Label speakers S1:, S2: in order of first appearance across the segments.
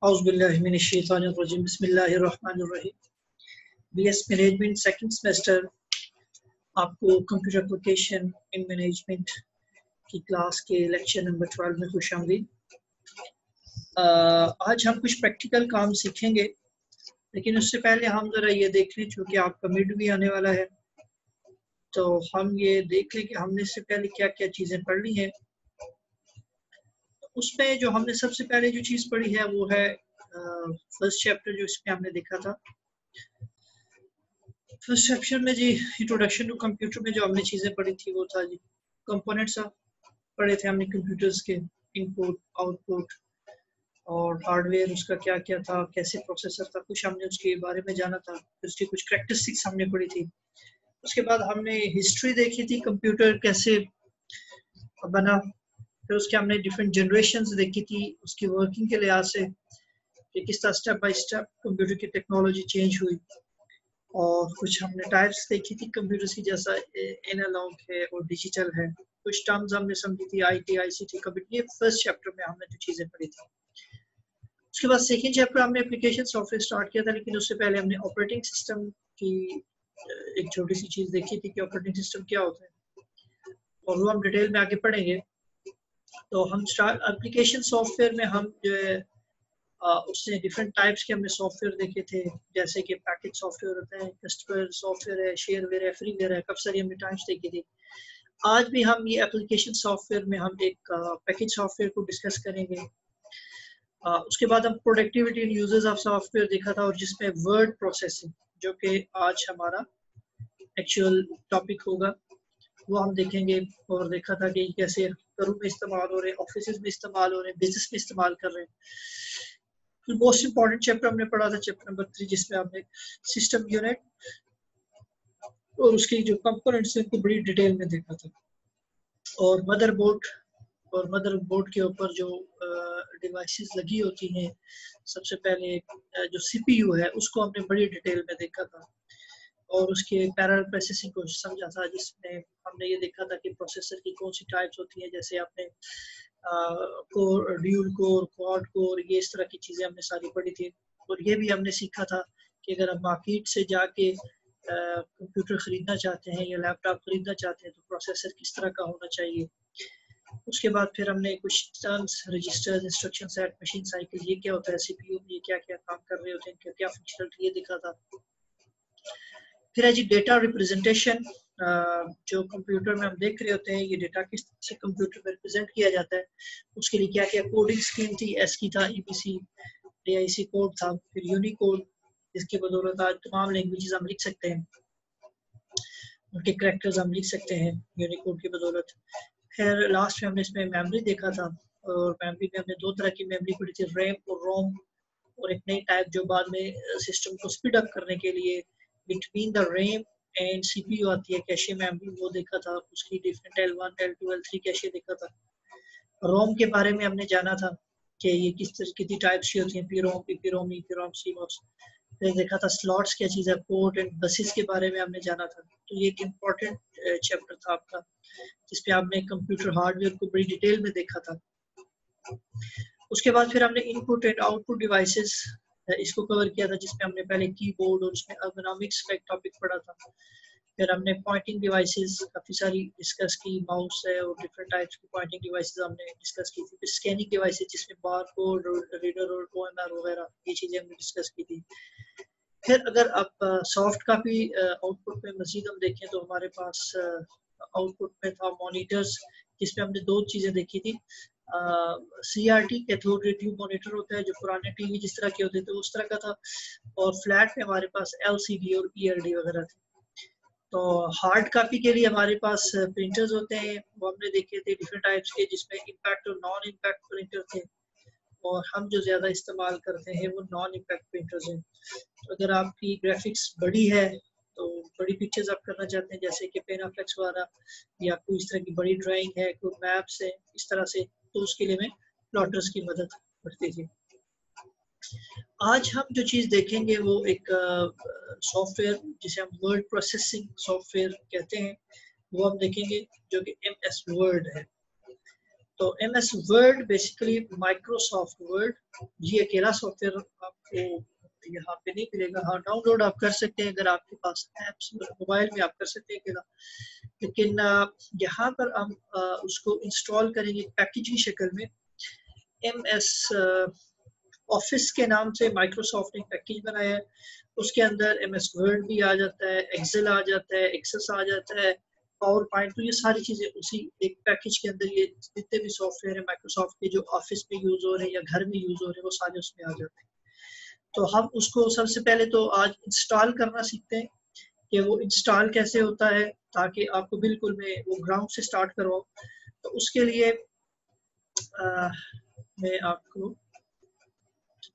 S1: औज़ुबिल्लाहिमिनश्शैतानिर्रजीम बिस्मिल्लाहिर्रहमानिर्रहीम। BS management second semester आपको computer application in management की क्लास के लेक्चर नंबर 12 में खुशामदीद। आज हम कुछ प्रैक्टिकल काम सीखेंगे, लेकिन उससे पहले हम ज़रा ये देख लें, चूँकि आपका मिड भी आने वाला है, तो हम ये देख लें कि हमने इससे पहले क्या क्या चीज़ें पढ़ ली हैं। उसमें जो हमने सबसे पहले जो चीज़ पढ़ी है वो है फर्स्ट चैप्टर, जो इसमें हमने देखा था। फर्स्ट सेक्शन में जी इंट्रोडक्शन टू कंप्यूटर में जो हमने चीज़ें पढ़ी थी वो था जी कंपोनेंट्स पढ़े थे हमने कंप्यूटर्स के, इनपुट आउटपुट और हार्डवेयर उसका क्या क्या था, कैसे प्रोसेसर था, कुछ हमने उसके बारे में जाना था। उसकी कुछ कैरेक्टरिस्टिक्स हमने पढ़ी थी। उसके बाद हमने हिस्ट्री देखी थी, कंप्यूटर कैसे बना। फिर उसके हमने डिफरेंट जनरेशंस देखी थी उसकी वर्किंग के लिहाज से कि किस तरह स्टेप बाय स्टेप कंप्यूटर की टेक्नोलॉजी चेंज हुई। और कुछ हमने टाइप्स देखी थी कंप्यूटर्स की, जैसा एनालॉग है और डिजिटल है। कुछ टर्म्स हमने समझी थी, आईटी आईसीटी कंप्यूटर। ये फर्स्ट चैप्टर में हमने जो चीज़ें पढ़ी थी। उसके बाद सेकंड चैप्टर हमने एप्लीकेशन सॉफ्टवेयर स्टार्ट किया था, लेकिन उससे पहले हमने ऑपरेटिंग सिस्टम की एक छोटी सी चीज़ देखी थी कि ऑपरेटिंग सिस्टम क्या होता है, और वो हम डिटेल में आगे पढ़ेंगे। तो हम एप्लीकेशन सॉफ्टवेयर में हम जो है उससे डिफरेंट टाइप्स के हमने सॉफ्टवेयर देखे थे, जैसे कि पैकेज सॉफ्टवेयर होता है, कस्टमर सॉफ्टवेयर है, शेयरवेयर है, फ्रीवेयर है, काफ़ी सारी हमने टाइप्स देखी थी। आज भी हम ये एप्लीकेशन सॉफ्टवेयर में हम एक पैकेज सॉफ्टवेयर को डिस्कस करेंगे। उसके बाद हम productivity in users of software देखा था, और जिसमें वर्ड प्रोसेसिंग, जो कि आज हमारा एक्चुअल टॉपिक होगा, वो हम देखेंगे। और देखा था कि कैसे घरों में इस्तेमाल हो रहे हैं, ऑफिस में इस्तेमाल हो रहे हैं, बिजनेस में इस्तेमाल कर रहे हैं। फिर मोस्ट इंपॉर्टेंट चैप्टर हमने पढ़ा था चैप्टर नंबर 3, जिसमें हमने सिस्टम यूनिट और उसके जो कंपोनेंट्स हैं उनको बड़ी डिटेल में देखा था। और मदरबोर्ड के ऊपर जो डिवाइसेस लगी होती हैं, सबसे पहले जो सीपीयू है उसको हमने बड़ी डिटेल में देखा था, और उसके पैरेलल प्रोसेसिंग को समझा था, जिसमें हमने ये देखा था कि प्रोसेसर की कौन सी टाइप्स होती हैं। जैसे आपने core, dual core, quad core, ये इस तरह की चीज़ें हमने सारी पढ़ी थी। और ये भी हमने सीखा था कि अगर हम मार्केट से जाके कंप्यूटर ख़रीदना चाहते हैं या लैपटॉप ख़रीदना चाहते हैं तो प्रोसेसर किस तरह का होना चाहिए। उसके बाद फिर हमने कुछ terms, registers, instruction set, machine cycle, ये क्या होता है, सीपीयू में ये क्या क्या काम कर रहे होते हैं, इनका क्या फंक्शनलिटी, ये देखा था। फिर है जी डेटा रिप्रेजेंटेशन, जो कंप्यूटर में हम देख रहे होते हैं, ये डेटा किस तरह से कंप्यूटर में रिप्रेजेंट किया जाता है, उसके लिए क्या क्या कोडिंग स्कीम थी, एसकी था, ईपीसी, एआईसी कोड था, फिर यूनिकोड, जिसकी बदौलत आज तमाम लैंग्वेजेस हम लिख सकते हैं, उनके कैरेक्टर्स हम लिख सकते हैं यूनिकोड की बदौलत। फिर लास्ट में हमने इसमें मेमोरी देखा था, और मेमोरी में हमने दो तरह की मेमोरी पढ़ी थी, रैम और रोम, और एक नई टाइप जो बाद में सिस्टम को स्पीड अप करने के लिए between the RAM and CPU आती है, कैशे मेमोरी, वो देखा था। उसकी different L1, L2, L3 cache देखा था। रोम के बारे में हमने जाना था कि ये किस तरह कितनी टाइप्स की होती हैं, पीरोम, पीपीरोम, ईपीरोम, सीमॉस। फिर देखा था स्लॉट्स क्या चीज़ है, पोर्ट एंड बसेस के बारे में हमने जाना था। तो ये एक इम्पॉर्टेंट चैप्टर था आपका, जिसपे आपने कंप्यूटर हार्डवेयर को बड़ी डिटेल में देखा था। उसके बाद फिर हमने इनपुट एंड आउटपुट डिवाइसेस इसको कवर किया था, जिसमें हमने पहले कीबोर्ड और उसमें एर्गोनॉमिक्स का एक टॉपिक पढ़ा था। फिर हमने पॉइंटिंग डिवाइसेस काफ़ी सारी डिस्कस की, माउस है और डिफरेंट टाइप्स की पॉइंटिंग डिवाइसेस हमने डिस्कस की थी। फिर स्कैनिंग डिवाइसेस, जिसमें बार कोड, रीडर और OMR वगैरह, ये चीज़ें हमने डिस्कस की थी। फिर अगर आप सॉफ्ट कॉपी आउटपुट में मजीद हम देखें तो हमारे पास आउटपुट में था मॉनिटर्स, जिसमें हमने दो चीज़ें देखी थी। CRT cathode ray tube monitor होता है, जो पुराने टीवी जिस तरह के होते थे उस तरह का था, और फ्लैट में हमारे पास LCD और ELD वगैरह थे। तो हार्ड कॉपी के लिए हमारे पास प्रिंटर्स होते हैं, वो हमने देखे थे डिफरेंट टाइप्स के, जिसमें इम्पैक्ट और नॉन इम्पैक्ट प्रिंटर थे, और हम जो ज़्यादा इस्तेमाल करते हैं वो नॉन इम्पैक्ट प्रिंटर्स हैं। तो अगर आपकी ग्राफिक्स बड़ी है, तो बड़ी पिक्चर्स आप करना चाहते हैं, जैसे कि पेनाफ्लेक्स वाला, या कोई इस तरह की बड़ी ड्राइंग है, कोई मैप्स है, इस तरह से, तो उसके लिए मैं प्लॉटर्स की मदद करती थी। आज हम जो चीज़ देखेंगे वो एक सॉफ्टवेयर, जिसे हम वर्ड प्रोसेसिंग सॉफ्टवेयर कहते हैं, वो हम देखेंगे, जो कि MS वर्ड है। तो MS word basically Microsoft word, ये अकेला सॉफ्टवेयर आपको यहाँ पे नहीं मिलेगा। हाँ, डाउनलोड आप कर सकते हैं अगर आपके पास ऐप्स मोबाइल में, आप कर सकते हैं अकेला, लेकिन यहाँ पर हम उसको इंस्टॉल करेंगे पैकेज की शक्ल में। MS ऑफिस के नाम से माइक्रोसॉफ्ट ने पैकेज बनाया है, उसके अंदर MS वर्ड भी आ जाता है, एक्सेल आ जाता है, एक्सेस आ जाता है, पावर पॉइंट, तो ये सारी चीजें उसी एक पैकेज के अंदर, ये जितने भी सॉफ्टवेयर है माइक्रोसॉफ्ट के जो ऑफिस में यूज हो रहे हैं या घर में यूज हो रहे हैं, वो सारे उसमें आ जाते हैं। तो हम उसको सबसे पहले तो आज इंस्टॉल करना सीखते हैं कि वो इंस्टॉल कैसे होता है, ताकि आपको बिल्कुल मैं वो ग्राउंड से स्टार्ट करवाऊँ। तो उसके लिए मैं आपको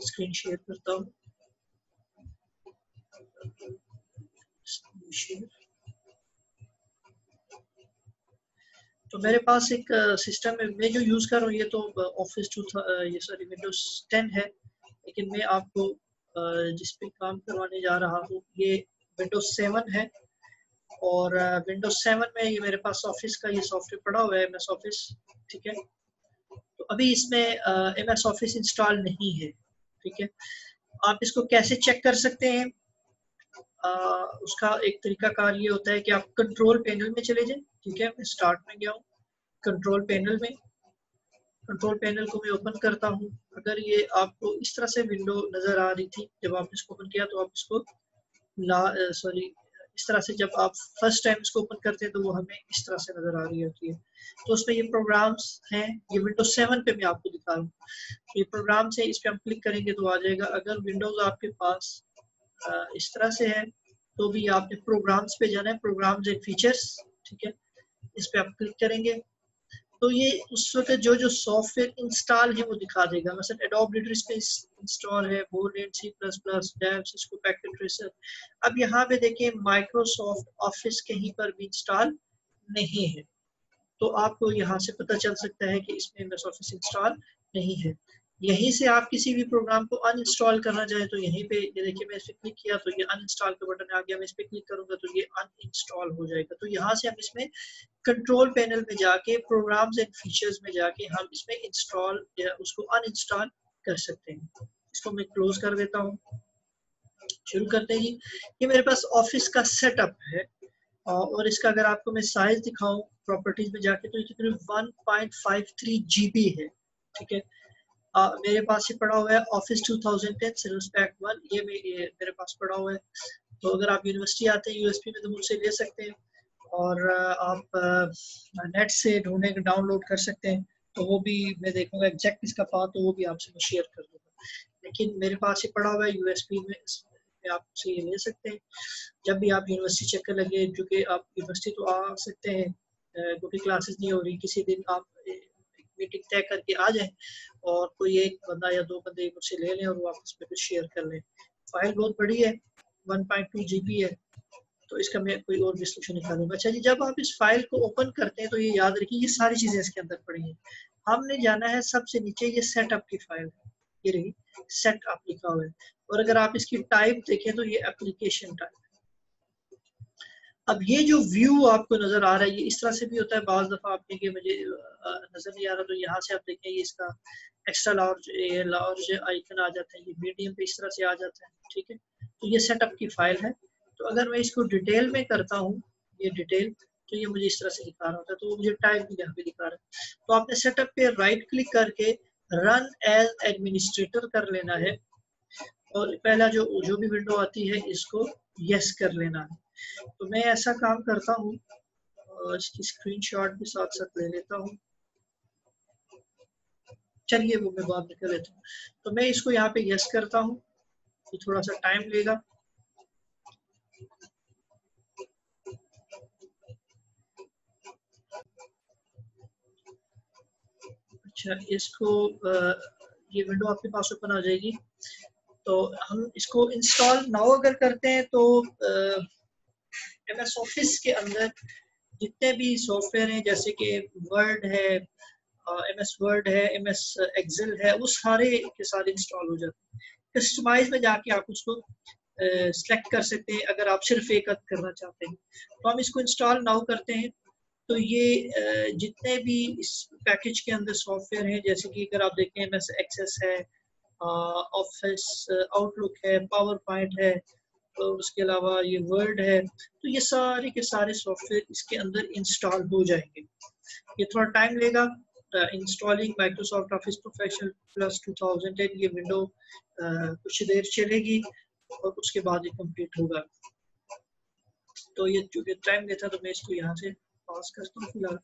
S1: स्क्रीन शेयर करता हूँ। तो मेरे पास एक सिस्टम है, मैं जो यूज कर रहा हूँ ये तो ऑफिस विंडोज 10 है, लेकिन मैं आपको जिस पे काम करवाने जा रहा हूँ ये विंडोज 7 है। और विंडोज 7 में ये मेरे पास ऑफिस का ये सॉफ्टवेयर पड़ा हुआ है, MS ऑफिस, ठीक है। तो अभी इसमें MS ऑफिस इंस्टॉल नहीं है, ठीक है। आप इसको कैसे चेक कर सकते हैं? उसका एक तरीकाकार ये होता है कि आप कंट्रोल पैनल में चले जाएं, ठीक है। मैं स्टार्ट में गया हूँ, कंट्रोल पैनल में, कंट्रोल पैनल को मैं ओपन करता हूँ। अगर ये आपको इस तरह से विंडो नजर आ रही थी जब आपने इसको ओपन किया, तो आप इसको इस तरह से जब आप फर्स्ट टाइम इसको ओपन करते हैं तो वो हमें इस तरह से नजर आ रही होती है। तो उसमें ये प्रोग्राम्स हैं, ये विंडोज 7 पे मैं आपको दिखा रहा हूँ। ये प्रोग्राम्स है, इस पे हम क्लिक करेंगे तो आ जाएगा। अगर विंडोज आपके पास इस तरह से है तो भी आपने प्रोग्राम्स पे जाना है, प्रोग्राम्स एंड फीचर्स, ठीक है। इस पे आप क्लिक करेंगे तो ये उस वक्त जो जो सॉफ्टवेयर इंस्टॉल है वो दिखा देगा। मतलब एडोब लिटरस्पेस इंस्टॉल है, बोलेट C++, Dev, Cisco packet tracer. अब यहाँ पे देखिए माइक्रोसॉफ्ट ऑफिस कहीं पर भी इंस्टॉल नहीं है, तो आपको यहाँ से पता चल सकता है कि इसमें MS ऑफिस इंस्टॉल नहीं है। यहीं से आप किसी भी प्रोग्राम को अनइंस्टॉल करना चाहे तो यहीं पे ये देखिए, मैं इस पे क्लिक किया तो ये अनइंस्टॉल का बटन आ गया, मैं इस पे क्लिक करूंगा तो ये अनइंस्टॉल हो जाएगा। तो यहाँ से हम इसमें कंट्रोल पैनल में जाके प्रोग्राम्स एंड फीचर्स में जाके हम इसमें इंस्टॉल या उसको अनइंस्टॉल कर सकते हैं। इसको मैं क्लोज कर देता हूँ। शुरू करते हैं। ये मेरे पास ऑफिस का सेटअप है और इसका अगर आपको मैं साइज दिखाऊं प्रॉपर्टीज में जाके, तो ये तकरीबन 1.53 GB है, ठीक है। मेरे पास ये पड़ा हुआ है ऑफिस 2010 सर्विस पैक 1, ये मेरे पास पड़ा हुआ है। तो अगर आप यूनिवर्सिटी आते हैं USB में तो मुझसे ले सकते हैं, और आप नेट से ढूंढने के डाउनलोड कर सकते हैं, तो वो भी मैं देखूंगा एग्जैक्ट इसका पाथ, तो वो भी आपसे मैं शेयर कर दूंगा। लेकिन मेरे पास ये पड़ा हुआ है USB में, आपसे ये ले सकते हैं। जब भी आप यूनिवर्सिटी चक्कर लगे, जो कि आप यूनिवर्सिटी तो आ सकते हैं क्योंकि क्लासेस नहीं हो रही, किसी दिन आप मीटिंग तय करके आ जाएं और कोई एक बंदा या दो बंदे मुझसे ले लें और वो आपस में कुछ शेयर कर लें। फाइल बहुत बड़ी है, 1.2 GB है, तो इसका मैं कोई और भी सोल्यूशन निकालूंगा। अच्छा जी, जब आप इस फाइल को ओपन करते हैं तो ये याद रखिए ये सारी चीजें इसके अंदर पड़ी हैं। हमने जाना है सबसे नीचे, ये सेटअप की फाइल है, ये रही सेटअप लिखा हुआ है, और अगर आप इसकी टाइप देखें तो ये एप्लीकेशन टाइप। अब ये जो व्यू आपको नजर आ रहा है, ये इस तरह से भी होता है। बाज दफा आपने कि मुझे नजर नहीं आ रहा, तो यहाँ से आप देखें ये इसका एक्स्ट्रा लार्ज आइकन आ जाता है, ये मीडियम पे इस तरह से आ जाता है, ठीक है। तो ये सेटअप की फाइल है। तो अगर मैं इसको डिटेल में करता हूँ, ये डिटेल, तो ये मुझे इस तरह से दिखा रहा होता है, तो मुझे टाइप भी यहाँ पे दिखा रहा है। तो आपने सेटअप पे राइट क्लिक करके रन एज एडमिनिस्ट्रेटर कर लेना है, और पहला जो भी विंडो आती है इसको यस कर लेना है। तो मैं ऐसा काम करता हूँ, इसकी स्क्रीनशॉट भी साथ साथ ले लेता हूँ। चलिए वो मैं बाद में कर लेता हूँ। तो मैं इसको यहाँ पे यस करता हूँ, तो थोड़ा सा टाइम लेगा। अच्छा, इसको ये विंडो आपके पास ओपन आ जाएगी। तो हम इसको इंस्टॉल नाउ अगर करते हैं तो MS ऑफिस के अंदर जितने भी सॉफ्टवेयर हैं, जैसे कि वर्ड है, MS वर्ड है, MS एक्सेल है, वो सारे के सारे इंस्टॉल हो जाते हैं। कस्टमाइज में जाके आप उसको सेलेक्ट कर सकते हैं अगर आप सिर्फ एक करना चाहते हैं। तो हम इसको इंस्टॉल नाउ करते हैं। तो ये जितने भी इस पैकेज के अंदर सॉफ्टवेयर हैं, जैसे कि अगर आप देखें MS एक्सेस है, ऑफिस आउटलुक है, पावर पॉइंट है, और उसके अलावा ये वर्ड है, तो ये सारे के सारे सॉफ्टवेयर इसके अंदर इंस्टॉल हो जाएंगे। ये थोड़ा टाइम लेगा। Installing Microsoft office professional plus 2010 ये विंडो कुछ देर चलेगी और उसके बाद ये कंप्लीट होगा। तो ये जो टाइम लेता तो मैं इसको यहाँ से पास करता हूँ फिलहाल।